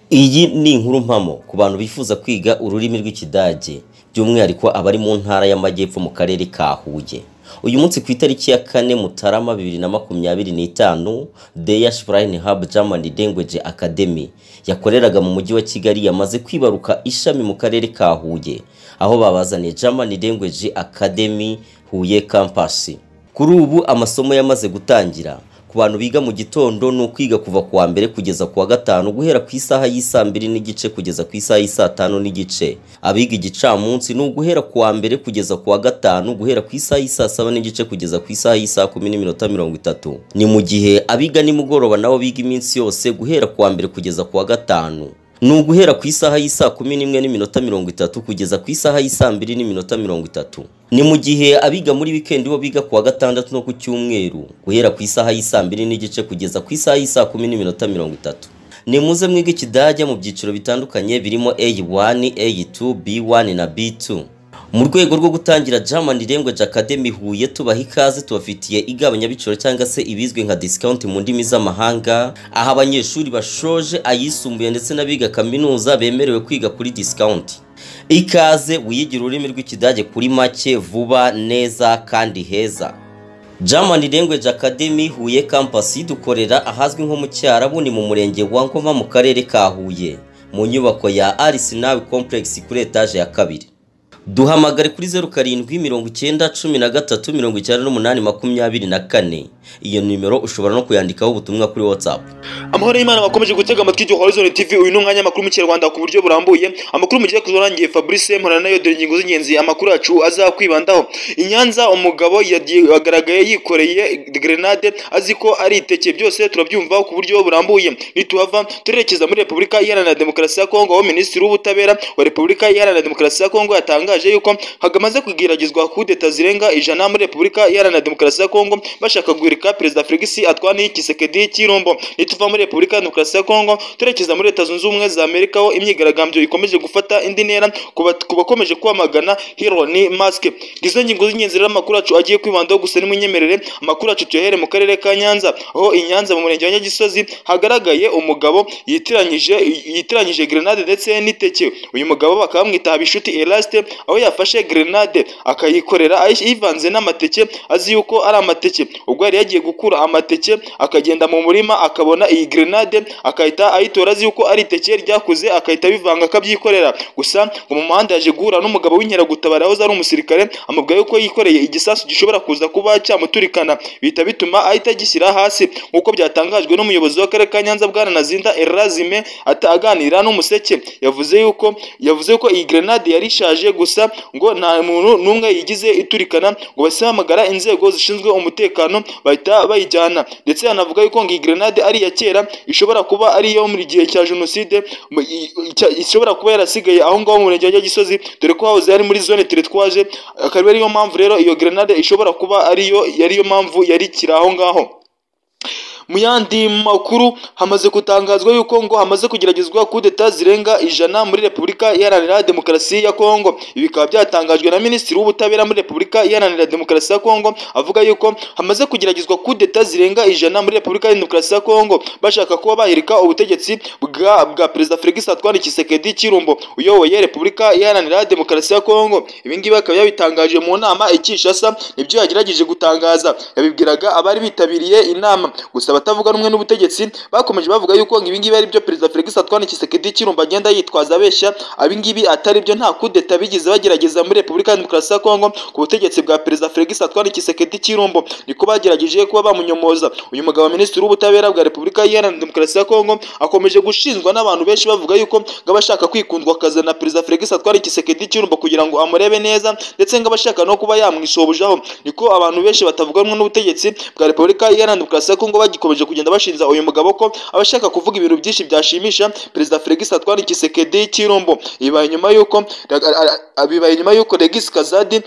Iyi ni inkuru mpamo ku bantu bifuza kwiga ururimi rw'Ikidage by'umwihariko abari mu ntara y'Amajyepfo mu karere ka Huye. Uyu munsi ku itariki ya 4 Mutarama 2025 Der Sprachenhub German Language Academy yakoreraga mu mujyi wa Kigali yamaze kwibaruka ishami mu karere ka Huye aho babazaniye German Language Academy Huye Campus. Kuri ubu amasomo yamaze gutangira. Ku bantu biga mu gitondo no kwiga kuva kuwa mbere kugeza kuwa gatanu guhera ku isaha y'isa 2 n'igice kugeza ku isaha y'isa 5 n'igice. Abiga igicamunsi no guhera kuwa mbere kugeza kuwa gatanu guhera ku isaha y'isa 7 n'igice kugeza ku isaha y'isa 10:30. Ni mu gihe abiga nimugoroba nabo biga iminsi yose guhera kuwa mbere kugeza kuwa gatanu. No guhera ku isaha y'isa 11:30 kugeza ku isaha y'isa 2:30. Ni mu gihe abiga muri weekend bo biga kuwa gatandatu no ku cyumweru guhera ku isaha y'isa 2 n'igice kugeza ku isaha y'isa 10:30. Ni muze mwiga Ikidage mu byiciro bitandukanye birimo A1, A2, B1 na B2. Mu rwego rwo gutangira German Language Academy Huye tubaha ikaze tubafitiye igabanyabiciro cyangwa se ibizwe nka discount mu ndimi z'amahanga, aho abanyeshuri bashoje ayisumbuye ndetse n'abiga kaminuza bemerewe kwiga kuri discount. Ikaze wiyigira ururimi rw'Ikidage kuri make, vuba, neza kandi heza. German Language Academy Huye Campus dukorera ahazwi nko mu Cyarabu, ni mu murenge wa Ngoma mu karere ka Huye mu nyubako ya Arsenal Complex kuri etage ya 2. Duhamagare kuri 0790139824. Iyo numero ushobora no kuyandikaho ubutumwa kuri WhatsApp. Amahoro y'Imana bakomeje gutega amatwi y'Igihe Horizon TV. Uyu n'umwanya makuru mu Kinyarwanda ku buryo burambuye. Amakuru mugiye kuzorangiye Fabrice Mporana nayo dore ingingo z'ingenzi amakuru yacu azakwibandaho. Inyanza umugabo yagaragaye yikoreye grenade aziko ari iteke, byose turabyumva ku buryo burambuye. Nituhava turerekeza muri Repubulika Iharanira Demokarasi ya Kongo, aho Minisitiri w'Ubutabera wa Repubulika Iharanira Demokarasi ya Kongo yatangaje yuko hagamaze kugeragezwa kudeta zirenga 100 muri Repubulika Iharanira Demokarasi ya Kongo bashaka guhirika Perezida Felix Antoine Tshisekedi Tshilombo. Nituva muri Repubulika Demokarasi ya Kongo turerekeza muri Leta Zunze Ubumwe za Amerika, aho imyigaragambyo ikomeje gufata indi ntera kubakomeje kwamagana Elon Musk. Gizo ngingo z'ingenzi y'amakuru yacu agiye kwibandaho, gusa nimwenyemerere amakuru yacu tuyahere mu karere ka Nyanza, aho Inyanza mu murenge wa Nyagisozi hagaragaye umugabo yitiranyije grenade ndetse n'iteke. Uyu mugabo bakamwita Habishuti Elaste, aho yafashe grenade akayikorera ivanze n'amateke azi yuko ari amateke. Ubwo yari yagiye gukura amateke akagenda mu murima akabona iyi grenade akahita ayitora azi yuko ari iteke ryakuze, akahita bivanga akabyikorera. Gusa mu muhanda yaje guhura n'umugabo w'inkeragutabara aho ari umusirikare, amubwira yuko yikoreye igisasu gishobora kuza kuba cyamuturikana, bihita bituma ahita gishyira hasi. Nkuko byatangajwe n'umuyobozi w'akarere ka Nyanza Bwana Nazinda Erazime aganira n'umuseke, yavuze yuko iyi grenade yari ishaje, gusa ngo nta muntu n'umwe yigize iturikana, ngo basamagara inzego zishinzwe umutekano bahita bayijyana. Ndetse yanavuga yuko iyi grenade ari ya kera, ishobora kuba ari yo muri gihe cya jenoside, ishobora kuba yarasigaye aho ngaho mu murenge wa Gisozi, dore ko hahoze ari muri zone teritwaje. Akaba ariyo mpamvu rero iyo grenade ishobora kuba yariyo mpamvu yari kiri aho ngaho. Mu yandi makuru hamaze kutangazwa yuko ngo hamaze kugeragezwa kudeta zirenga 100 muri Repubulika Iharanira Demokarasi ya Kongo. Ibi bikaba byatangajwe na Minisitiri w'Ubutabera muri Repubulika Iharanira Demokarasi ya Kongo, avuga yuko hamaze kugeragezwa kudeta zirenga 100 muri Repubulika ya Demokarasi ya Kongo bashaka kuba bahirika ubutegetsi bwa Perezida Felix Antoine Tshisekedi Tshilombo uyoboye Repubulika Iharanira Demokarasi ya Kongo. Ibi ngibi bakaba yabitangaje mu nama Ikishasa, nibyo yagerageje gutangaza. Yabibwiraga abari bitabiriye inama, gusa batavuga rumwe n'ubutegetsi bakomeje bavuga yuko ibi ngibi ari byo Perezida Felix Antoine Tshisekedi Tshilombo agenda yitwaza abeshya. Abi ngibi atari byo, nta kudeta bigize bagerageza muri Repubulika ya Demokarasi ya Kongo ku butegetsi bwa Perezida Felix Antoine Tshisekedi Tshilombo, niko bagerageje kuba bamunyomoza. Uyu mugabo wa Minisitiri w'Ubutabera bwa Repubulika Iharanira Demokarasi ya Kongo akomeje gushinjwa n'abantu benshi bavuga yuko ngabashaka kwikundwa kaza na Perezida Felix Antoine Tshisekedi Tshilombo kugira ngo amurebe neza, ndetse ngabashaka no kuba yamwisobujaho. Niko abantu benshi batavuga rumwe n'ubutegetsi bwa Repubulika Iharanira Demokarasi ya Kongo bagikomeje kugenda bashinza uyu mugabo ko abashaka kuvuga ibintu byinshi byashimisha Perezida Felix Antoine Tshisekedi Tshilombo. Bibaye nyuma yuko Regis Kazadi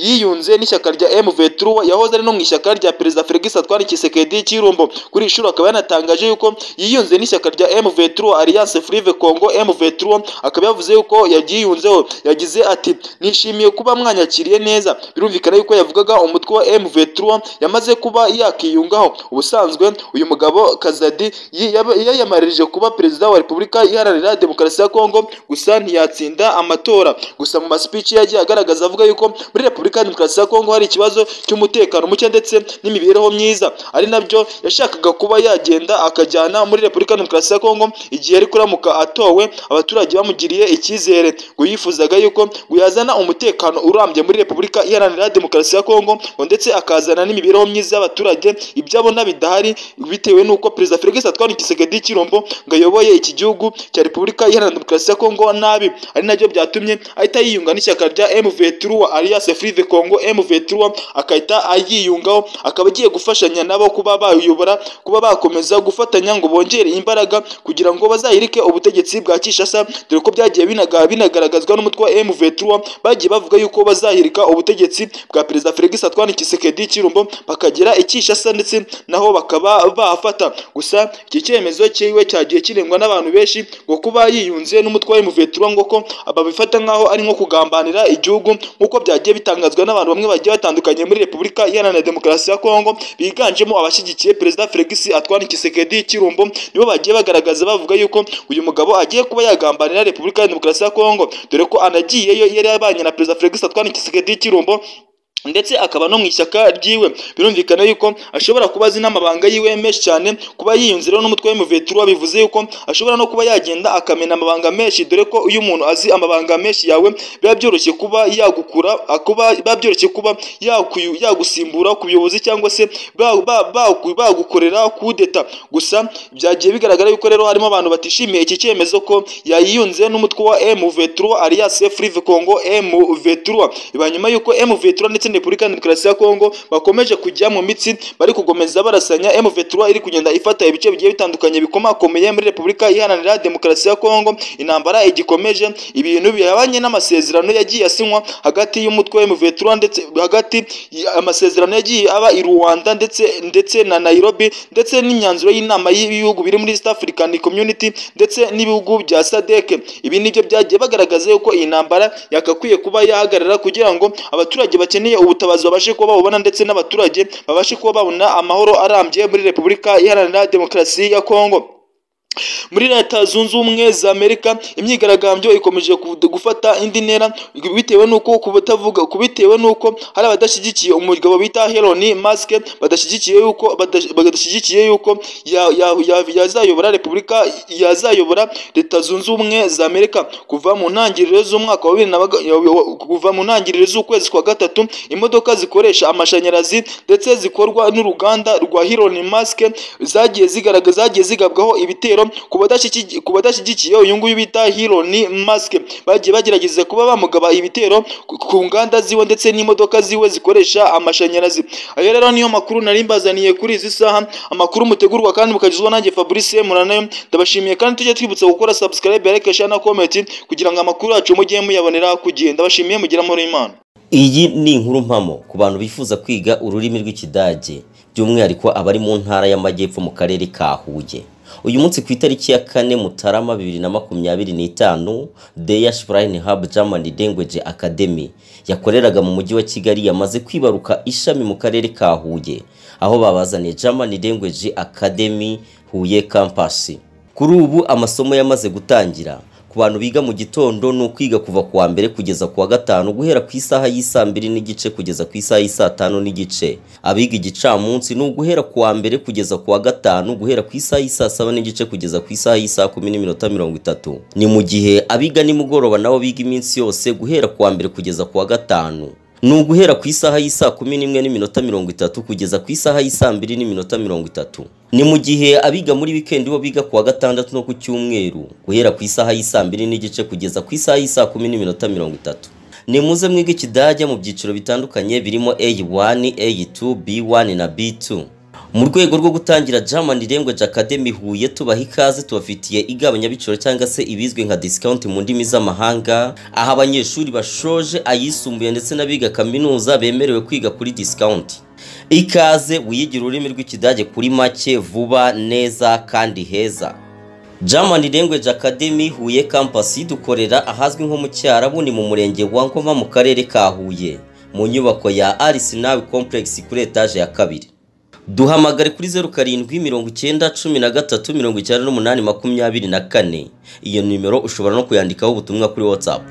yiyunze n'ishyaka rya M23, yahoze ari no mu ishyaka rya Perezida Felix Antoine Tshisekedi Tshilombo. Kuri ishuri akaba yanatangaje yuko yiyunze n'ishyaka rya M23 Alliance Fleuve Congo M23, akaba yavuze yuko yagiyunzeho. Yagize ati nishimiye kuba mwanyakiriye neza. Birumvikana yuko yavugaga umutwe wa M23 yamaze kuba yakiyungaho. Ubusanzwe uyu mugabo Kazadi yiyamaririje kuba perezida wa Repubulika Iharanira Demokarasi ya Kongo, gusa ntiyatsinda amatora. Gusa mu speech yagiye agaragaza avuga yuko muri Repubulika ya Demokarasi ya Kongo hari ikibazo cy'umutekano muke ndetse n'imibereho myiza, ari nabyo yashakaga kuba yagenda akajyana muri Repubulika ya Demokarasi ya Kongo igihe ari kuramuka atowe, abaturage bamugiriye icyizere ngo yifuzaga yuko yazana umutekano urambye muri Repubulika Iharanira Demokarasi ya Kongo, ndetse akazana n'imibereho myiza y'abaturage, ibyo abona bidahari bitewe n'uko Perezida Felix Antoine Tshisekedi Tshilombo ngo ayoboye iki gihugu cya Repubulika Iharanira Demokarasi ya Kongo nabi, ari nabyo byatumye ahita yiyunga n'ishyaka rya M23 alias Frive Congo M23, akahita ayiyungaho, akaba agiye gufashanya nabo kuba bayobora, kuba bakomeza gufatanya ngo bongere imbaraga kugira ngo bazahirike ubutegetsi bwa Kinshasa, dore ko byagiye binagaragazwa n'umutwe wa M23 bagiye bavuga yuko bazahirika ubutegetsi bwa Perezida Felix Antoine Tshisekedi Tshilombo bakagera i Kinshasa ndetse naho bakaba bahafata. Gusa iki cyemezo cyiwe cyagiye kirengwa n'abantu benshi ngo kuba yiyunze n'umutwe wa M23 ngo ko babifata nkaho ari nko kugambanira igihugu, nk'uko byagiye bitangazwa n'abantu bamwe bagiye batandukanye muri Repubulika Iharanira Demokarasi ya Kongo, biganjemo abashyigikiye Perezida Felix Antoine Tshisekedi Tshilombo, nibo bagiye bagaragaza bavuga yuko uyu mugabo agiye kuba yagambanira Repubulika ya Demokarasi ya Kongo, dore ko anagiyeyo yari yabanye na Perezida Felix Antoine Tshisekedi Tshilombo ndetse akaba no mu ishyaka ryiwe. Birumvikana yuko ashobora kuba azi n'amabanga yiwe menshi cyane, kuba yiyunziraho n'umutwe wa M23 bivuze yuko ashobora no kuba yagenda akamena amabanga menshi, dore ko uyu muntu azi amabanga menshi yawe biba byoroshye kuba yagukura, biba byoroshye kuba yagusimbura ku buyobozi cyangwa se bagukorera kudeta. Gusa byagiye bigaragara yuko rero harimo abantu batishimiye iki cyemezo ko yayiyunze n'umutwe wa M23 alias Frive Congo M23, ibanyuma yuko M23 ndetse Repubulika ya Demokarasi ya Kongo bakomeje kujya mu mitsi, bari kugomeza barasanya. M23 iri kugenda ifata ibice bigiye bitandukanye bikomakomeye muri Repubulika Iharanira Demokarasi ya Kongo, intambara igikomeje, ibintu bihabanye n'amasezerano yagiye asinywa hagati y'umutwe wa M23 ndetse hagati amasezerano yagiye aba i Rwanda ndetse na Nairobi, ndetse n'imyanzuro y'inama y'ibihugu biri muri East African Community ndetse n'ibihugu bya SADC. Ibi nibyo byagiye bagaragaza yuko iyi ntambara yakakwiye kuba yahagarara kugira ngo abaturage bakeneye ubutabazi babashe kuba babona, ndetse n'abaturage babashe kuba babona amahoro arambye muri Repubulika Iharanira Demokarasi ya Kongo. Muri Leta Zunze Ubumwe za Amerika imyigaragambyo ikomeje gufata indi ntera bitewe nuko hari abadashyigikiye umugabo bita Elon Musk, badashyigikiye yuko yazayobora Leta Zunze Ubumwe za Amerika. Kuva mu ntangiriro z'umwaka wa 2000 z'ukwezi kwa gatatu, imodoka zikoresha amashanyarazi ndetse zikorwa n'uruganda rwa Elon Musk zagiye zigabwaho ibitero ku badashyigikiye uyu nguyu bita Elon Musk. Bagiye bagerageza kuba bamugaba ibitero ku nganda ziwe ndetse n'imodoka ziwe zikoresha amashanyarazi. Ayo rero niyo makuru nari mbazaniye kuri izi saha, amakuru mutegurwa kandi mukagizwa nanjye Fabrice Muranayo. Ndabashimiye kandi tujye twibutsa gukora subscribe, like, share na comment kugira ngo amakuru yacu mujye muyabonera ku gihe. Ndabashimiye, mugira amahoro y'Imana. Iyi ni inkuru mpamo ku bantu bifuza kwiga ururimi rw'Ikidage, by'umwihariko abari mu ntara y'Amajyepfo mu karere ka Huye. Uyu munsi ku itariki ya 4 Mutarama 2025, Der Sprechen Hub German Language Academy yakoreraga mu mujyi wa Kigali yamaze kwibaruka ishami mu karere ka Huye, aho babazaniye German Language Academy Huye Campus. Kuri ubu amasomo yamaze gutangira. Ku bantu biga mu gitondo no kwiga kuva kuwa mbere kugeza kuwa gatanu guhera ku isaha y'isa 2:30 kugeza ku isaha y'isa 5:30. Abiga igicamunsi no guhera kuwa mbere kugeza kuwa gatanu guhera ku isaha y'isa 7:30 kugeza ku isaha y'isa 10:30. Ni mu gihe abiga nimugoroba nabo biga iminsi yose guhera kuwa mbere kugeza kuwa gatanu. Ni guhera ku isaha y'isa 11:30 kugeza ku isaha y'isa 2:30. Ni mu gihe abiga muri weekend bo biga kuwa gatandatu no ku cyumweru guhera ku isaha y'isa 2:30 kugeza ku isaha y'isa 10:30. Ni muze mwiga Ikidage mu byiciro bitandukanye birimo A1, A2, B1 na B2. Mu rwego rwo gutangira German Language Academy Huye tubaha ikaze, tubafitiye igabanyabiciro cyangwa se ibizwe nka discount mu ndimi z'amahanga, aho abanyeshuri bashoje ayisumbuye ndetse n'abiga kaminuza bemerewe kwiga kuri discount. Ikaze wiyigira ururimi rw'Ikidage kuri make, vuba, neza kandi heza. German Language Academy Huye Campus dukorera ahazwi nko mu Cyarabu, ni mu murenge wa Ngoma mu karere ka Huye, mu nyubako ya Arsenal Complex kuri etage ya 2. duhamagare kuri 0790139824. Iyo nimero ushobora no kuyandikaho ubutumwa kuri WhatsApp.